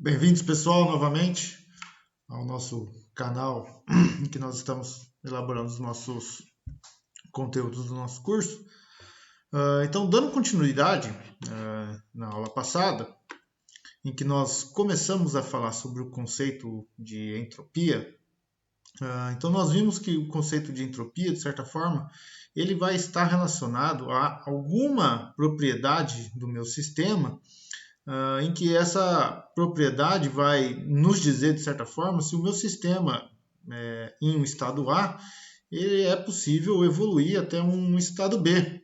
Bem-vindos, pessoal, novamente ao nosso canal em que nós estamos elaborando os nossos conteúdos do nosso curso. Então, dando continuidade na aula passada, em que nós começamos a falar sobre o conceito de entropia, então nós vimos que o conceito de entropia, de certa forma, ele vai estar relacionado a alguma propriedade do meu sistema em que essa propriedade vai nos dizer, de certa forma, se o meu sistema em um estado A, ele é possível evoluir até um estado B.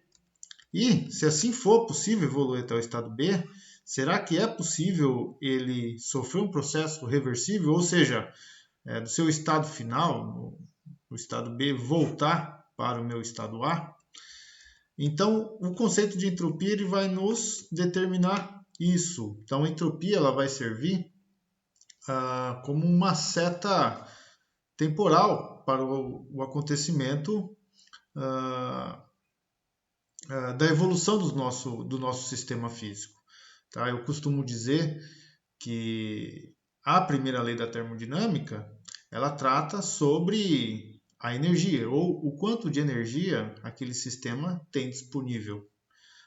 E, se assim for possível evoluir até o estado B, será que é possível ele sofrer um processo reversível, ou seja, do seu estado final, o estado B, voltar para o meu estado A? Então, o conceito de entropia ele vai nos determinar isso. Então, a entropia ela vai servir como uma seta temporal para o acontecimento da evolução do nosso sistema físico. Tá? Eu costumo dizer que a primeira lei da termodinâmica ela trata sobre a energia, ou o quanto de energia aquele sistema tem disponível.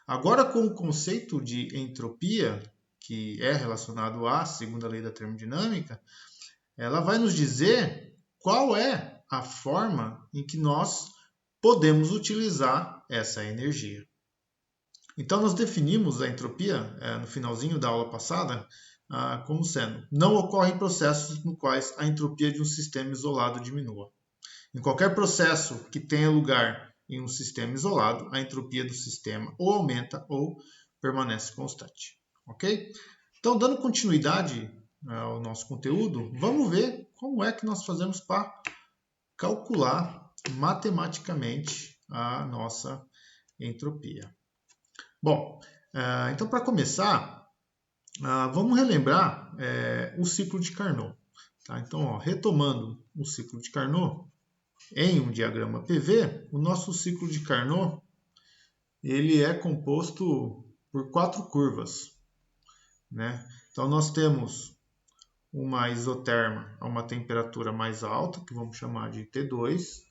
Agora, com o conceito de entropia, que é relacionado à segunda lei da termodinâmica, ela vai nos dizer qual é a forma em que nós podemos utilizar essa energia. Então, nós definimos a entropia, no finalzinho da aula passada, como sendo: não ocorrem processos nos quais a entropia de um sistema isolado diminua. Em qualquer processo que tenha lugar em um sistema isolado, a entropia do sistema ou aumenta ou permanece constante. Ok? Então, dando continuidade ao nosso conteúdo, vamos ver como é que nós fazemos para calcular matematicamente a nossa entropia. Bom, então para começar, vamos relembrar o ciclo de Carnot. Tá? Então, retomando o ciclo de Carnot, em um diagrama PV, o nosso ciclo de Carnot ele é composto por 4 curvas. Né? Então, nós temos uma isoterma a uma temperatura mais alta, que vamos chamar de T2,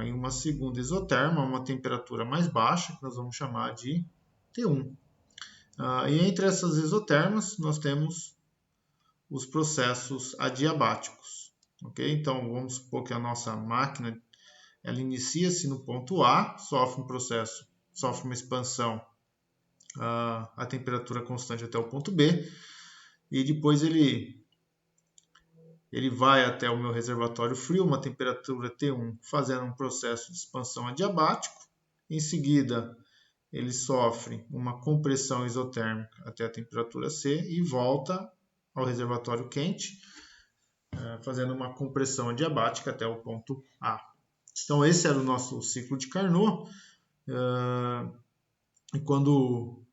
e uma segunda isoterma a uma temperatura mais baixa, que nós vamos chamar de T1. E entre essas isotermas, nós temos os processos adiabáticos. Okay? Então, vamos supor que a nossa máquina ela inicia-se no ponto A, sofre um processo, sofre uma expansão a temperatura constante até o ponto B, e depois ele vai até o meu reservatório frio, uma temperatura T1, fazendo um processo de expansão adiabático. Em seguida, ele sofre uma compressão isotérmica até a temperatura C e volta ao reservatório quente, fazendo uma compressão adiabática até o ponto A. Então, esse era o nosso ciclo de Carnot. E quando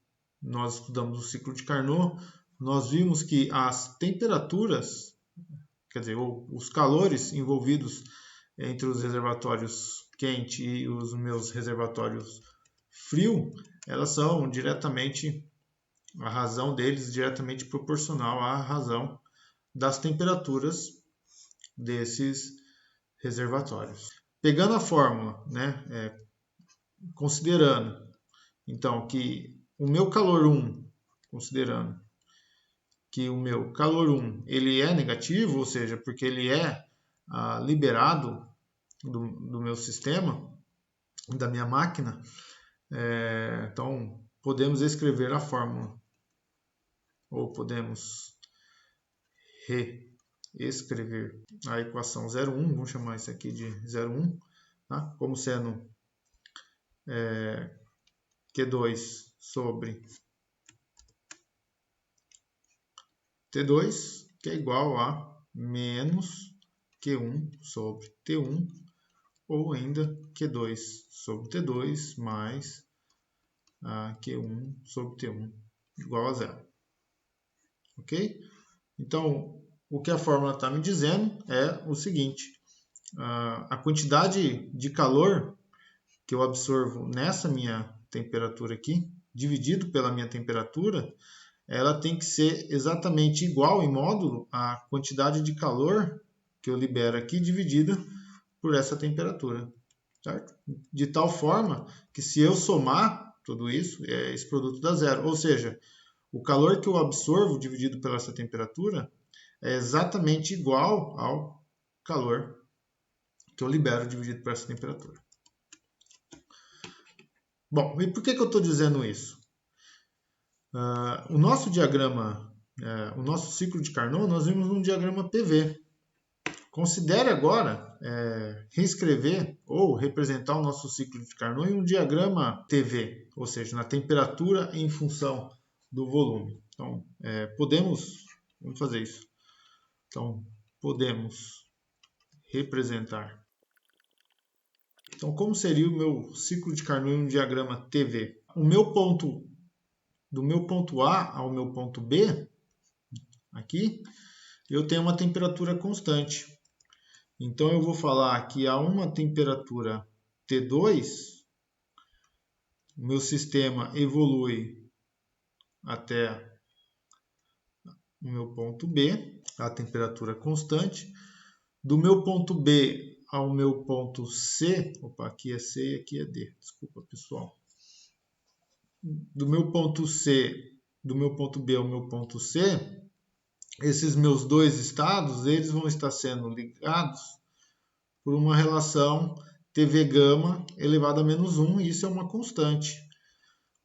nós estudamos o ciclo de Carnot, nós vimos que as temperaturas, quer dizer, os calores envolvidos entre os reservatórios quente e os meus reservatórios frio, elas são diretamente, a razão deles diretamente proporcional à razão das temperaturas desses reservatórios. Pegando a fórmula, né, considerando então que o meu calor 1, considerando que o meu calor 1 ele é negativo, ou seja, porque ele é liberado do meu sistema, da minha máquina, então podemos escrever a fórmula, ou podemos reescrever a equação 0,1, vamos chamar isso aqui de 0,1, tá? Como sendo Q2 sobre T2, que é igual a menos Q1 sobre T1, ou ainda Q2 sobre T2 mais Q1 sobre T1 igual a zero. Ok? Então, o que a fórmula está me dizendo é o seguinte: a quantidade de calor que eu absorvo nessa minha temperatura aqui, dividido pela minha temperatura, ela tem que ser exatamente igual em módulo à quantidade de calor que eu libero aqui dividida por essa temperatura, certo? De tal forma que se eu somar tudo isso, esse produto dá zero. Ou seja, o calor que eu absorvo dividido pela essa temperatura é exatamente igual ao calor que eu libero dividido por essa temperatura. Bom, e por que eu estou dizendo isso? O nosso diagrama, o nosso ciclo de Carnot, nós vimos um diagrama PV. Considere agora reescrever ou representar o nosso ciclo de Carnot em um diagrama TV, ou seja, na temperatura em função do volume. Então, vamos fazer isso. Então, podemos representar. Então, como seria o meu ciclo de Carnot em um diagrama TV? Do meu ponto A ao meu ponto B, aqui, eu tenho uma temperatura constante. Então, eu vou falar que a uma temperatura T2, o meu sistema evolui até o meu ponto B, a temperatura constante. Do meu ponto B ao meu ponto C, opa, aqui é C e aqui é D, desculpa pessoal. Do meu ponto B ao meu ponto C, esses meus dois estados, eles vão estar sendo ligados por uma relação TV gama elevado a menos 1, e isso é uma constante.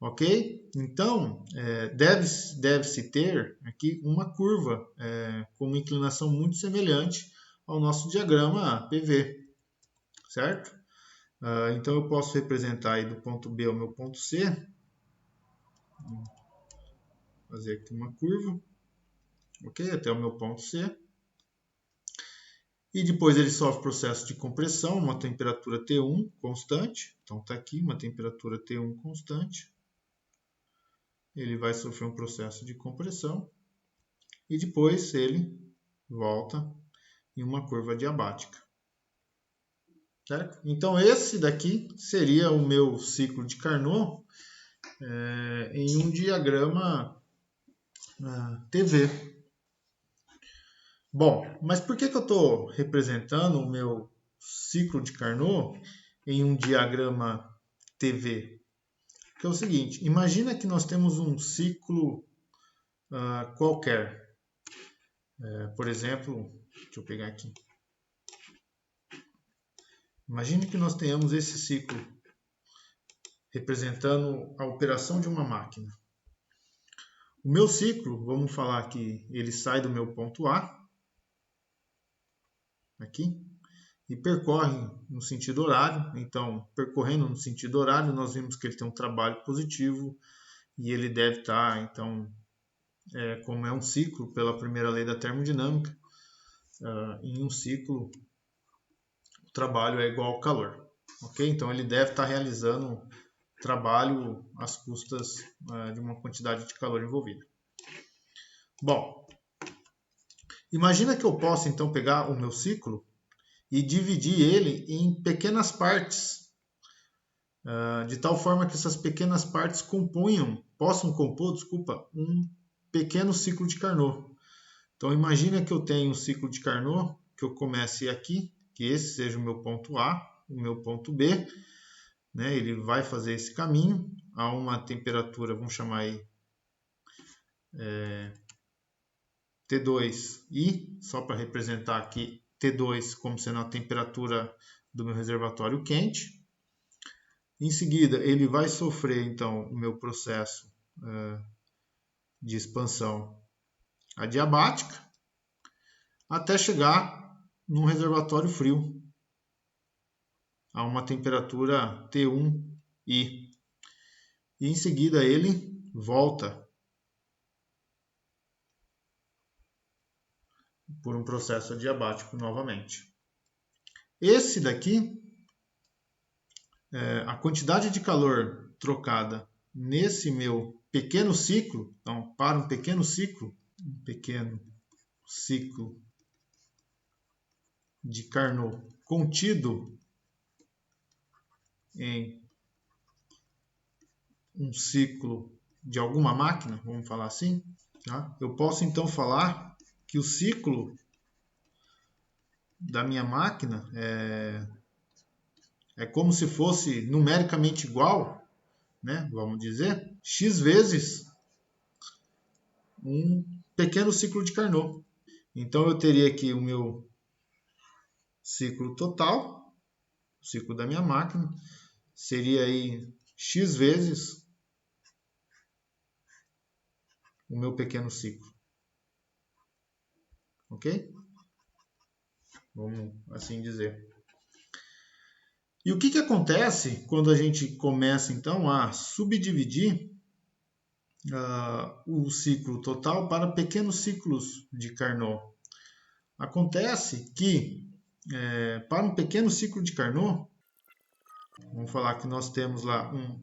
Ok? Então, deve-se ter aqui uma curva com uma inclinação muito semelhante ao nosso diagrama PV, certo? Então, eu posso representar aí do ponto B ao meu ponto C, vou fazer aqui uma curva, ok? Até o meu ponto C. E depois ele sofre processo de compressão, uma temperatura T1 constante. Então, está aqui uma temperatura T1 constante. Ele vai sofrer um processo de compressão. E depois ele volta em uma curva diabática. Certo? Então, esse daqui seria o meu ciclo de Carnot em um diagrama TV. Bom, mas por que eu estou representando o meu ciclo de Carnot em um diagrama TV? Que é o seguinte, imagina que nós temos um ciclo qualquer. Por exemplo, deixa eu pegar aqui. Imagine que nós tenhamos esse ciclo representando a operação de uma máquina. O meu ciclo, vamos falar que ele sai do meu ponto A, aqui, e percorre no sentido horário. Então, percorrendo no sentido horário, nós vimos que ele tem um trabalho positivo e ele deve estar, então, como é um ciclo, pela primeira lei da termodinâmica, em um ciclo, o trabalho é igual ao calor. Ok? Então, ele deve estar realizando trabalho às custas de uma quantidade de calor envolvida. Bom, imagina que eu possa então pegar o meu ciclo e dividir ele em pequenas partes, de tal forma que essas pequenas partes possam compor, um pequeno ciclo de Carnot. Então imagina que eu tenho um ciclo de Carnot, que eu comece aqui, que esse seja o meu ponto A, o meu ponto B, né? Ele vai fazer esse caminho a uma temperatura, vamos chamar aí T2i, só para representar aqui T2 como sendo a temperatura do meu reservatório quente. Em seguida, ele vai sofrer então o meu processo de expansão adiabática até chegar num reservatório frio a uma temperatura T1i. E em seguida ele volta por um processo adiabático novamente. Esse daqui, a quantidade de calor trocada nesse meu pequeno ciclo, então para um pequeno ciclo de Carnot contido em um ciclo de alguma máquina, vamos falar assim, tá? Eu posso então falar que o ciclo da minha máquina é como se fosse numericamente igual, né? Vamos dizer, x vezes um pequeno ciclo de Carnot. Então eu teria aqui o meu ciclo total, o ciclo da minha máquina, seria aí x vezes o meu pequeno ciclo. Ok? Vamos assim dizer. E o que acontece quando a gente começa então a subdividir o ciclo total para pequenos ciclos de Carnot? Acontece que para um pequeno ciclo de Carnot, vamos falar que nós temos lá um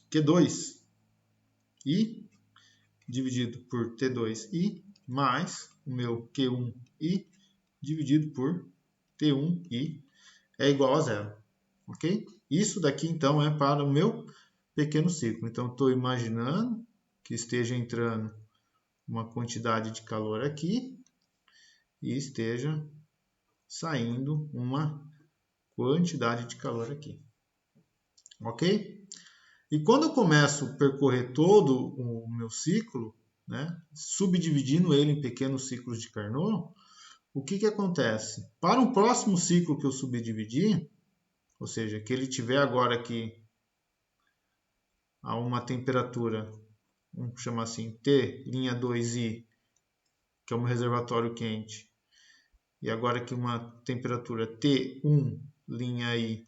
Q2i dividido por T2i mais o meu Q1i dividido por T1i é igual a zero, ok? Isso daqui então é para o meu pequeno ciclo. Então estou imaginando que esteja entrando uma quantidade de calor aqui e esteja saindo uma quantidade de calor aqui, ok? E quando eu começo a percorrer todo o meu ciclo, né, subdividindo ele em pequenos ciclos de Carnot, o que acontece? Para o próximo ciclo que eu subdividir, ou seja, que ele tiver agora aqui a uma temperatura, vamos chamar assim, T'2i, que é um reservatório quente, e agora aqui uma temperatura T1'i,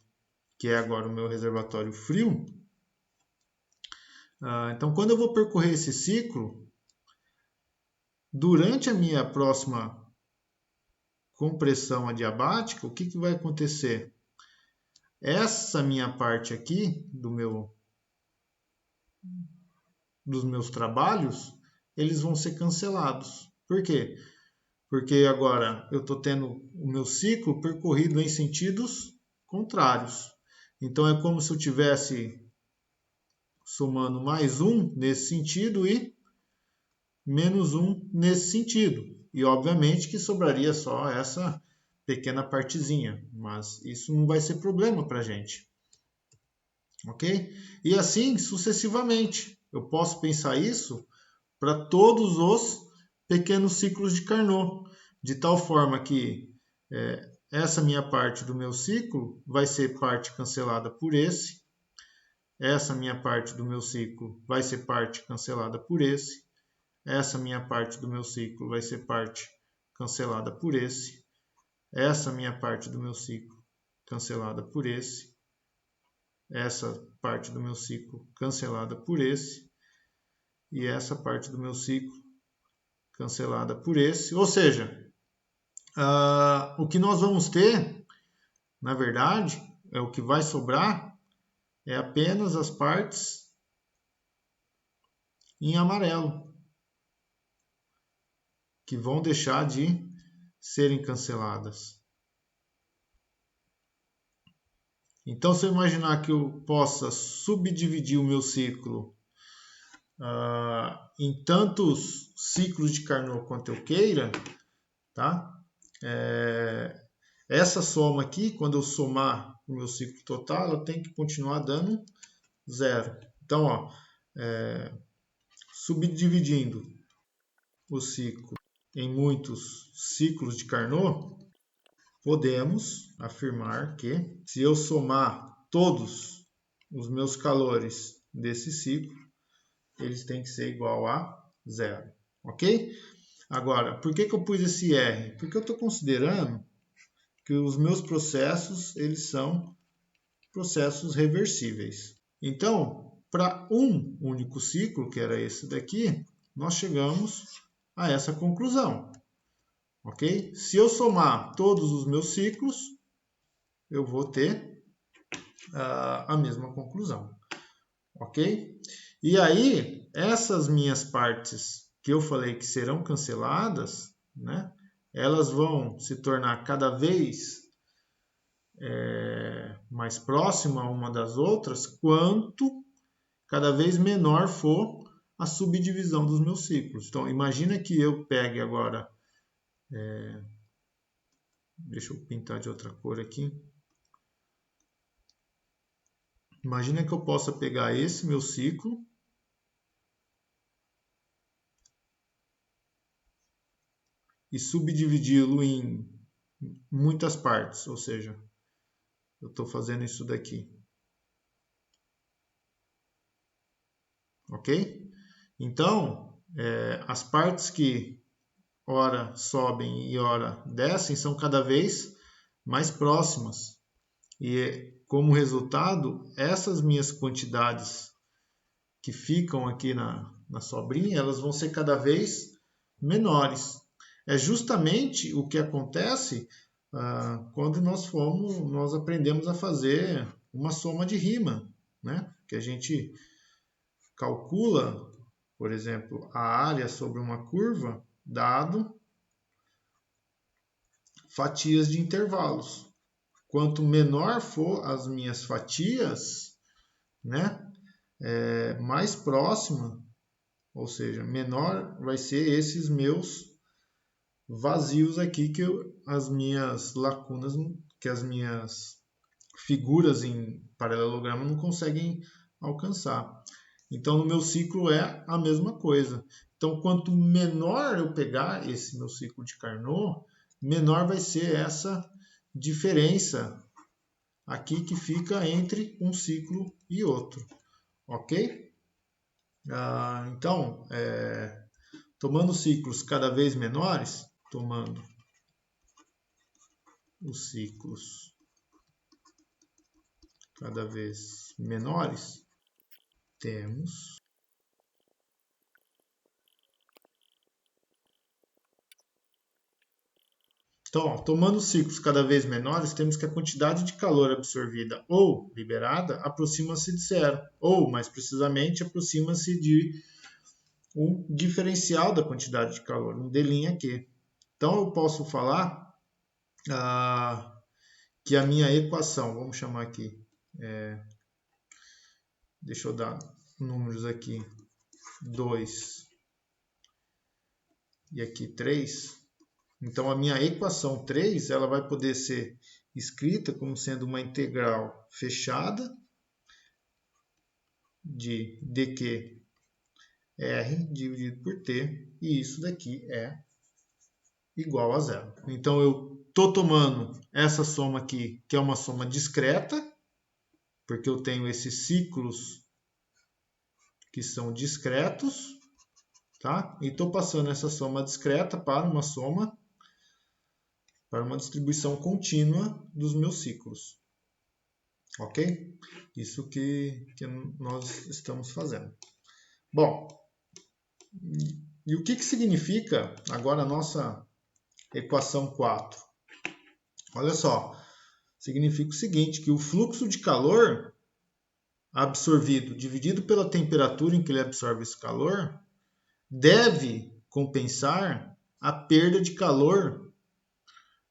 que é agora o meu reservatório frio. Então, quando eu vou percorrer esse ciclo, durante a minha próxima compressão adiabática, o que vai acontecer? Essa minha parte aqui dos meus trabalhos, eles vão ser cancelados. Por quê? Porque agora eu estou tendo o meu ciclo percorrido em sentidos contrários. Então é como se eu tivesse somando mais um nesse sentido e menos um nesse sentido. E obviamente que sobraria só essa pequena partezinha, mas isso não vai ser problema para a gente. Ok? E assim sucessivamente. Eu posso pensar isso para todos os pequenos ciclos de Carnot, de tal forma que essa minha parte do meu ciclo vai ser parte cancelada por esse, essa minha parte do meu ciclo vai ser parte cancelada por esse, essa minha parte do meu ciclo vai ser parte cancelada por esse, essa minha parte do meu ciclo cancelada por esse, essa parte do meu ciclo cancelada por esse, e essa parte do meu ciclo cancelada por esse. Ou seja, o que nós vamos ter, na verdade, é o que vai sobrar, é apenas as partes em amarelo, que vão deixar de serem canceladas. Então, se eu imaginar que eu possa subdividir o meu ciclo em tantos ciclos de Carnot quanto eu queira, tá? Essa soma aqui, quando eu somar o meu ciclo total, ela tem que continuar dando zero. Então, ó, subdividindo o ciclo em muitos ciclos de Carnot, podemos afirmar que se eu somar todos os meus calores desse ciclo, eles têm que ser igual a zero, ok? Agora, por que eu pus esse R? Porque eu estou considerando que os meus processos, eles são processos reversíveis. Então, para um único ciclo, que era esse daqui, nós chegamos a essa conclusão, ok? Se eu somar todos os meus ciclos, eu vou ter a mesma conclusão, ok? E aí, essas minhas partes que eu falei que serão canceladas, né? Elas vão se tornar cada vez mais próximas uma das outras, quanto cada vez menor for a subdivisão dos meus ciclos. Então, imagina que eu pegue agora... deixa eu pintar de outra cor aqui. Imagina que eu possa pegar esse meu ciclo e subdividi-lo em muitas partes, ou seja, eu estou fazendo isso daqui. Ok? Então, as partes que ora sobem e ora descem são cada vez mais próximas. E, como resultado, essas minhas quantidades que ficam aqui na sobrinha, elas vão ser cada vez menores. É justamente o que acontece quando nós aprendemos a fazer uma soma de rima, né? Que a gente calcula, por exemplo, a área sobre uma curva, dado fatias de intervalos. Quanto menor for as minhas fatias, né? Mais próxima, ou seja, menor vai ser esses meus vazios aqui, as minhas lacunas, que as minhas figuras em paralelogramo não conseguem alcançar. Então, no meu ciclo é a mesma coisa. Então, quanto menor eu pegar esse meu ciclo de Carnot, menor vai ser essa diferença aqui que fica entre um ciclo e outro. Ok? Então, tomando ciclos cada vez menores, tomando os ciclos cada vez menores, temos então, tomando ciclos cada vez menores, temos que a quantidade de calor absorvida ou liberada aproxima-se de zero, ou, mais precisamente, aproxima-se de um diferencial da quantidade de calor, um dQ. Então, eu posso falar que a minha equação, vamos chamar aqui, deixa eu dar números aqui, 2 e aqui 3. Então, a minha equação 3 ela vai poder ser escrita como sendo uma integral fechada de dq r dividido por t, e isso daqui é igual a zero. Então, eu estou tomando essa soma aqui, que é uma soma discreta, porque eu tenho esses ciclos que são discretos, tá? E estou passando essa soma discreta para uma distribuição contínua dos meus ciclos. Ok? Isso que nós estamos fazendo. Bom, e o que significa agora a nossa equação 4? Olha só, significa o seguinte, que o fluxo de calor absorvido dividido pela temperatura em que ele absorve esse calor deve compensar a perda de calor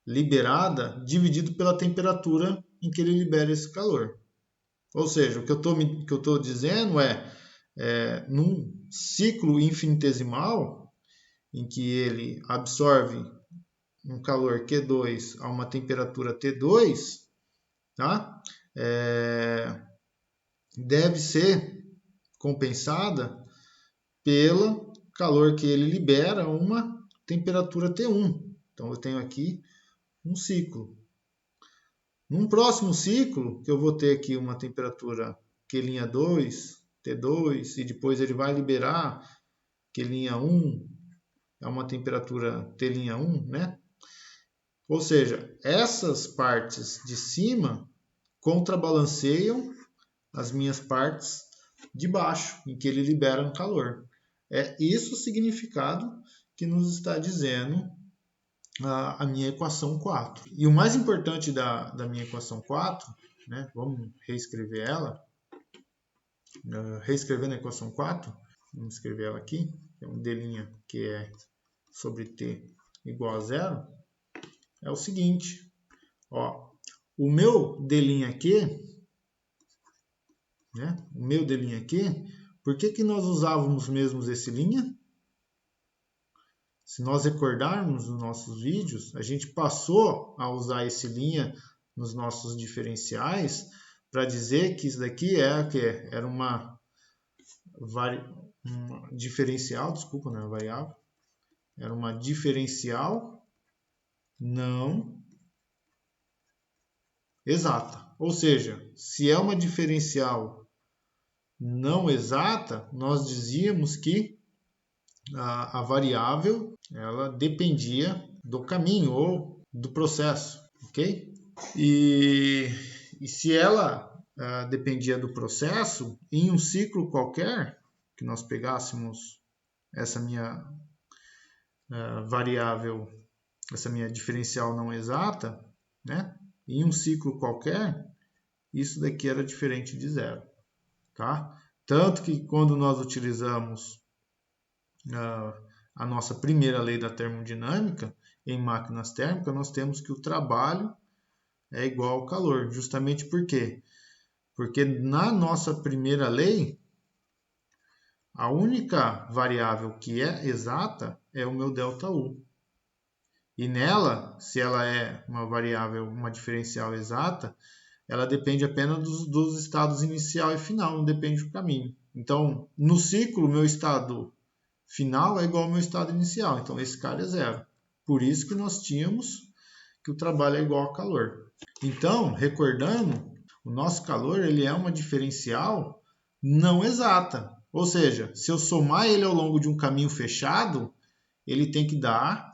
liberada dividido pela temperatura em que ele libera esse calor. Ou seja, o que eu estou dizendo num ciclo infinitesimal, em que ele absorve um calor Q2 a uma temperatura T2, tá? Deve ser compensada pelo calor que ele libera a uma temperatura T1. Então, eu tenho aqui um ciclo. Num próximo ciclo, que eu vou ter aqui uma temperatura Q'2, T2, e depois ele vai liberar Q'1, é uma temperatura T'1, né? Ou seja, essas partes de cima contrabalanceiam as minhas partes de baixo, em que ele libera um calor. É isso o significado que nos está dizendo a minha equação 4. E o mais importante da minha equação 4, né, vamos reescrever ela, reescrevendo a equação 4, vamos escrever ela aqui, é um d' que é sobre t igual a zero, é o seguinte, ó, o meu d' aqui né? O meu D' aqui, por que nós usávamos mesmo esse linha? Se nós recordarmos nos nossos vídeos, a gente passou a usar esse linha nos nossos diferenciais para dizer que isso daqui era uma diferencial, desculpa, não é variável, era uma diferencial não exata. Ou seja, se é uma diferencial não exata, nós dizíamos que a variável ela dependia do caminho ou do processo, ok? E se ela dependia do processo, em um ciclo qualquer, que nós pegássemos essa minha variável, essa minha diferencial não exata, né? Em um ciclo qualquer, isso daqui era diferente de zero, tá? Tanto que quando nós utilizamos a nossa primeira lei da termodinâmica em máquinas térmicas, nós temos que o trabalho é igual ao calor. Justamente por quê? Porque na nossa primeira lei, a única variável que é exata é o meu ΔU. E nela, se ela é uma variável, uma diferencial exata, ela depende apenas dos estados inicial e final, não depende do caminho. Então, no ciclo, o meu estado final é igual ao meu estado inicial. Então, esse cara é zero. Por isso que nós tínhamos que o trabalho é igual a calor. Então, recordando, o nosso calor ele é uma diferencial não exata. Ou seja, se eu somar ele ao longo de um caminho fechado, ele tem que dar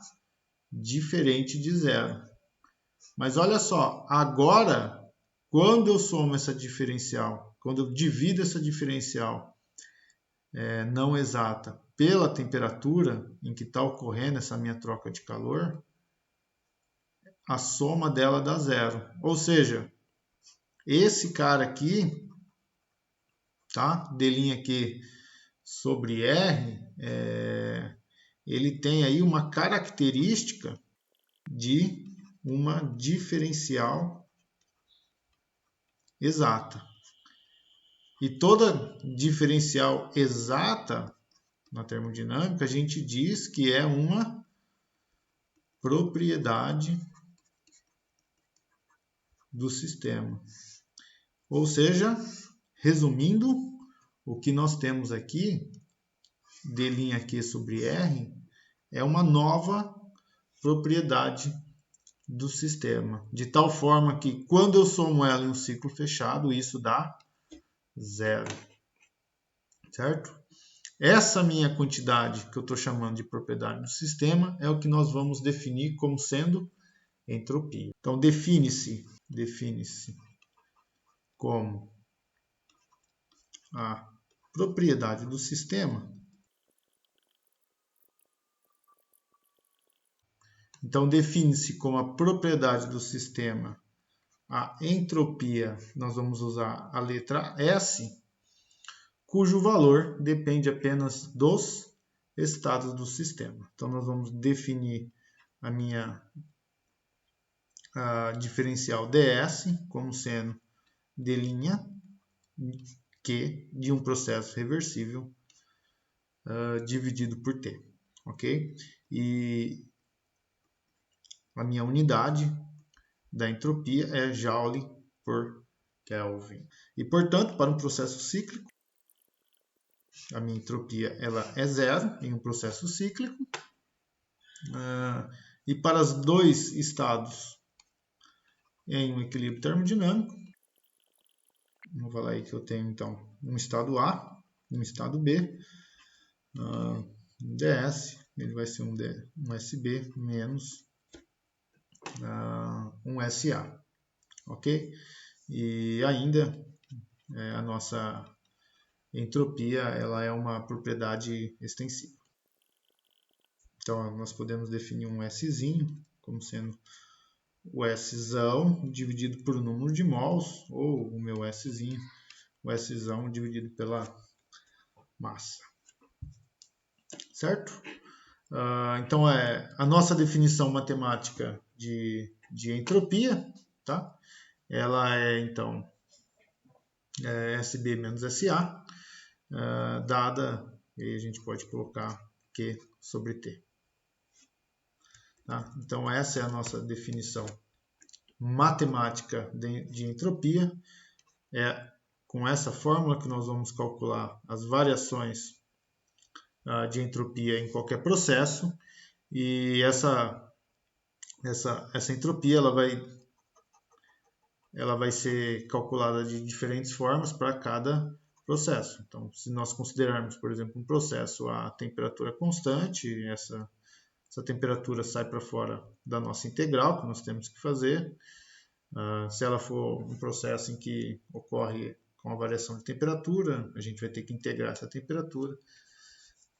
diferente de zero. Mas olha só, agora, quando eu somo essa diferencial, quando eu divido essa diferencial não exata pela temperatura em que está ocorrendo essa minha troca de calor, a soma dela dá zero. Ou seja, esse cara aqui, tá? D' aqui sobre R, ele tem aí uma característica de uma diferencial exata. E toda diferencial exata na termodinâmica, a gente diz que é uma propriedade do sistema. Ou seja, resumindo, o que nós temos aqui, D' aqui sobre R, é uma nova propriedade do sistema, de tal forma que quando eu somo ela em um ciclo fechado, isso dá zero, certo? Essa minha quantidade que eu estou chamando de propriedade do sistema é o que nós vamos definir como sendo entropia. Então define-se como a propriedade do sistema. Então define-se como a propriedade do sistema a entropia, nós vamos usar a letra S, cujo valor depende apenas dos estados do sistema. Então nós vamos definir a minha diferencial ds como sendo D' Q de um processo reversível dividido por T, ok? E a minha unidade da entropia é Joule por Kelvin. E, portanto, para um processo cíclico, a minha entropia ela é zero em um processo cíclico. E para os dois estados em um equilíbrio termodinâmico, vou falar aí que eu tenho, então, um estado A, um estado B, ds, ele vai ser um SB menos um SA, ok? E ainda a nossa entropia ela é uma propriedade extensiva. Então nós podemos definir um Szinho como sendo o Szão dividido por número de mols, ou o meu Szinho, o Szão dividido pela massa. Certo? Então a nossa definição matemática de entropia, tá? Ela é então SB menos SA, dada, e a gente pode colocar Q sobre T. Tá? Então, essa é a nossa definição matemática de entropia. É com essa fórmula que nós vamos calcular as variações de entropia em qualquer processo, e essa entropia ela vai ser calculada de diferentes formas para cada processo. Então, se nós considerarmos, por exemplo, um processo a temperatura constante, essa temperatura sai para fora da nossa integral que nós temos que fazer. Se ela for um processo em que ocorre com a variação de temperatura, a gente vai ter que integrar essa temperatura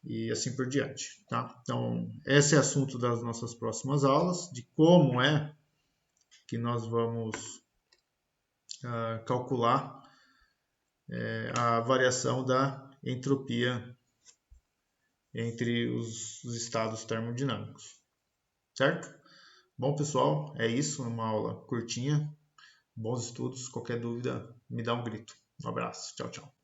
e assim por diante. Tá? Então, esse é o assunto das nossas próximas aulas, de como é que nós vamos calcular a variação da entropia entre os estados termodinâmicos. Certo? Bom, pessoal, é isso. É uma aula curtinha. Bons estudos. Qualquer dúvida, me dá um grito. Um abraço. Tchau, tchau.